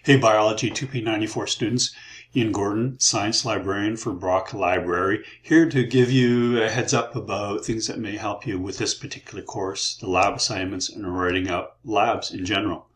Hey Biology 2P94 students, Ian Gordon, Science Librarian for Brock Library, here to give you a heads up about things that may help you with this particular course, the lab assignments, and writing up labs in general.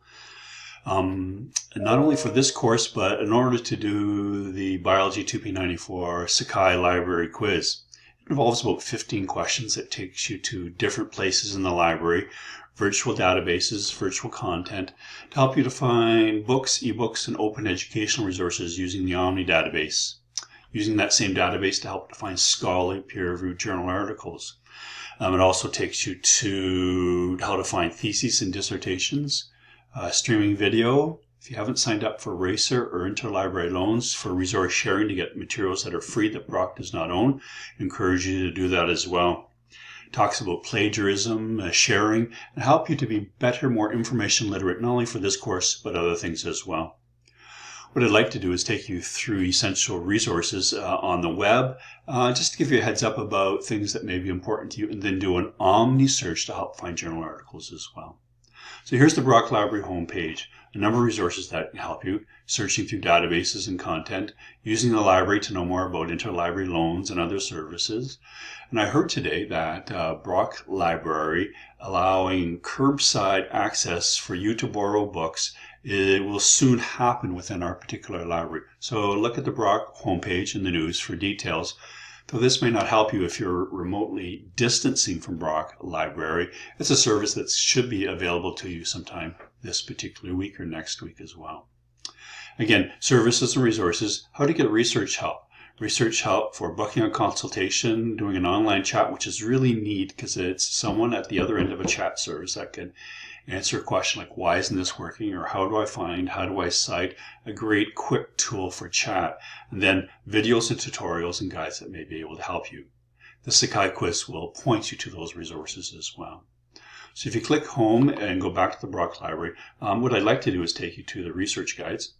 And not only for this course, but in order to do the Biology 2P94 Sakai library quiz. It involves about 15 questions that takes you to different places in the library, virtual databases, virtual content, to help you to find books, ebooks, and open educational resources using the Omni database. Using that same database to help to find scholarly peer-reviewed journal articles. It also takes you to how to find theses and dissertations, streaming video. If you haven't signed up for Racer or interlibrary loans for resource sharing to get materials that are free that Brock does not own, I encourage you to do that as well. Talks about plagiarism, sharing, and help you to be better, more information literate, not only for this course, but other things as well. What I'd like to do is take you through essential resources on the web, just to give you a heads up about things that may be important to you, and then do an Omni search to help find journal articles as well. So here's the Brock Library homepage, a number of resources that can help you, searching through databases and content, using the library to know more about interlibrary loans and other services. And I heard today that Brock Library allowing curbside access for you to borrow books, it will soon happen within our particular library. So look at the Brock homepage in the news for details. Though this may not help you if you're remotely distancing from Brock Library, it's a service that should be available to you sometime this particular week or next week as well. Again, services and resources, how to get research help. Research help for booking a consultation, doing an online chat, which is really neat because it's someone at the other end of a chat service that can answer a question like, why isn't this working? Or how do I cite? A great quick tool for chat. And then videos and tutorials and guides that may be able to help you. The Sakai quiz will point you to those resources as well. So if you click home and go back to the Brock Library, what I'd like to do is take you to the research guides.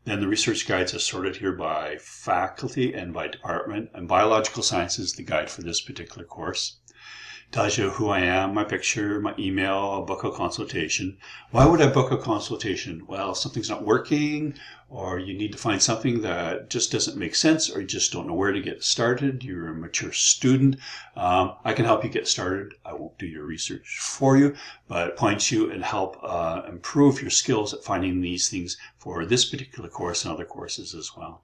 Then the research guides are sorted here by faculty and by department, and biological science is the guide for this particular course. Tells you who I am, my picture, my email, I'll book a consultation. Why would I book a consultation? Well, something's not working, or you need to find something that just doesn't make sense, or you just don't know where to get started. You're a mature student. I can help you get started. I won't do your research for you, but point you and help improve your skills at finding these things for this particular course and other courses as well.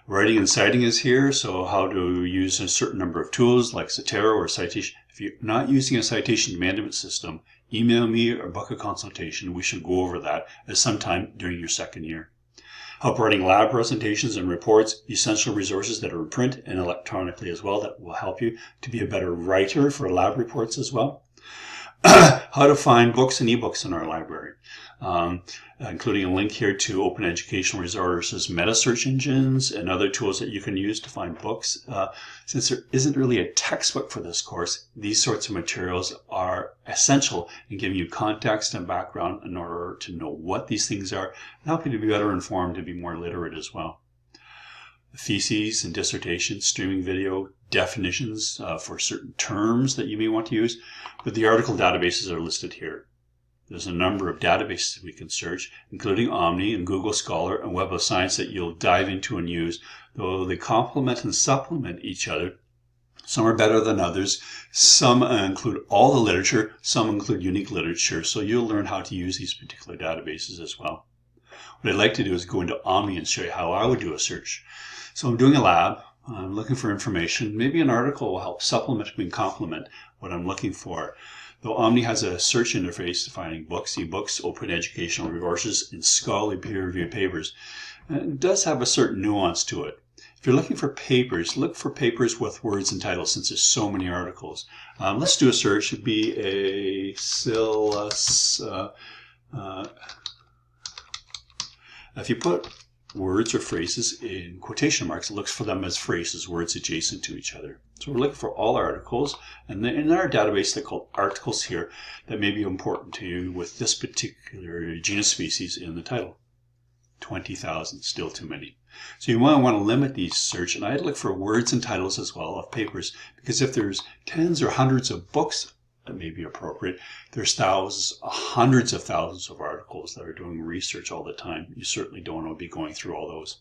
Writing and citing is here, so how to use a certain number of tools like Zotero or Citation. If you're not using a citation management system, email me or book a consultation. We should go over that at some time during your second year. Help writing lab presentations and reports, essential resources that are in print and electronically as well that will help you to be a better writer for lab reports as well. How to find books and ebooks in our library, including a link here to open educational resources, meta search engines, and other tools that you can use to find books. Since there isn't really a textbook for this course, these sorts of materials are essential in giving you context and background in order to know what these things are and help you to be better informed and be more literate as well. Theses and dissertations, streaming video, definitions for certain terms that you may want to use, but the article databases are listed here. There's a number of databases we can search, including Omni and Google Scholar and Web of Science that you'll dive into and use, though they complement and supplement each other. Some are better than others. Some include all the literature, some include unique literature, so you'll learn how to use these particular databases as well. What I'd like to do is go into Omni and show you how I would do a search. So I'm doing a lab, I'm looking for information. Maybe an article will help supplement and complement what I'm looking for. Though Omni has a search interface to finding books, ebooks, open educational resources, and scholarly peer-reviewed papers, it does have a certain nuance to it. If you're looking for papers, look for papers with words and titles since there's so many articles. Let's do a search. It'd be a if you put words or phrases in quotation marks, it looks for them as phrases, words adjacent to each other. So we're looking for all articles, and then in our database they're called articles here that may be important to you with this particular genus species in the title. 20,000, still too many. So you want to limit these search, and I'd look for words and titles as well of papers, because if there's tens or hundreds of books that may be appropriate. There's thousands, hundreds of thousands of articles that are doing research all the time. You certainly don't want to be going through all those.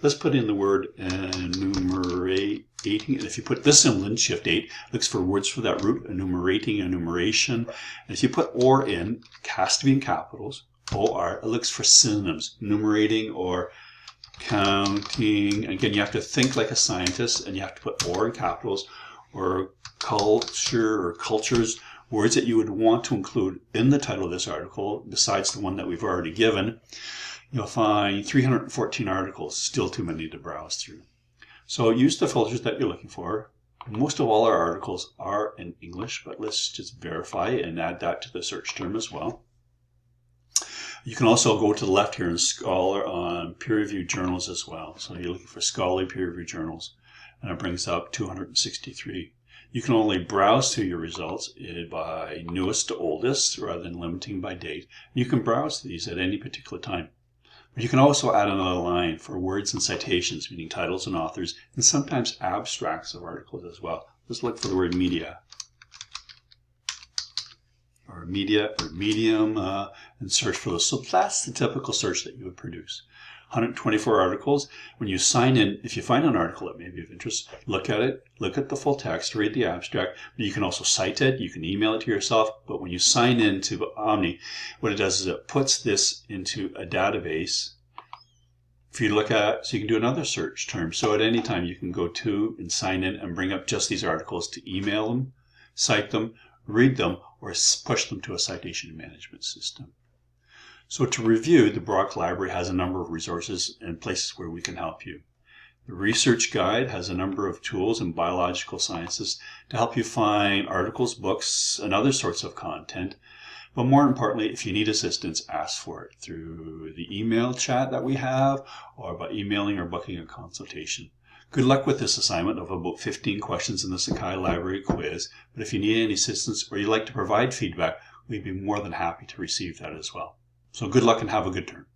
Let's put in the word enumerating. And if you put this symbol in, Shift 8, looks for words for that root, enumerating, enumeration. And if you put or in, it has to be in capitals, OR, it looks for synonyms, enumerating or counting. Again, you have to think like a scientist, and you have to put or in capitals, or culture or cultures, words that you would want to include in the title of this article, besides the one that we've already given. You'll find 314 articles, still too many to browse through. So use the filters that you're looking for. Most of all our articles are in English, but let's just verify and add that to the search term as well. You can also go to the left here and scholar on peer-reviewed journals as well. So you're looking for scholarly peer-reviewed journals, and it brings up 263. You can only browse through your results by newest to oldest rather than limiting by date. You can browse these at any particular time. But you can also add another line for words and citations, meaning titles and authors, and sometimes abstracts of articles as well. Let's look for the word media. Or media or medium, and search for those. So that's the typical search that you would produce. 124 articles. When you sign in, if you find an article that may be of interest, look at it, look at the full text, read the abstract. But you can also cite it, you can email it to yourself. But when you sign in to Omni, what it does is it puts this into a database for you to look at, so you can do another search term. So at any time you can go to and sign in and bring up just these articles to email them, cite them, read them, or push them to a citation management system. So to review, the Brock Library has a number of resources and places where we can help you. The Research Guide has a number of tools in biological sciences to help you find articles, books, and other sorts of content. But more importantly, if you need assistance, ask for it through the email chat that we have, or by emailing or booking a consultation. Good luck with this assignment of about 15 questions in the Sakai Library quiz. But if you need any assistance or you'd like to provide feedback, we'd be more than happy to receive that as well. So good luck and have a good term.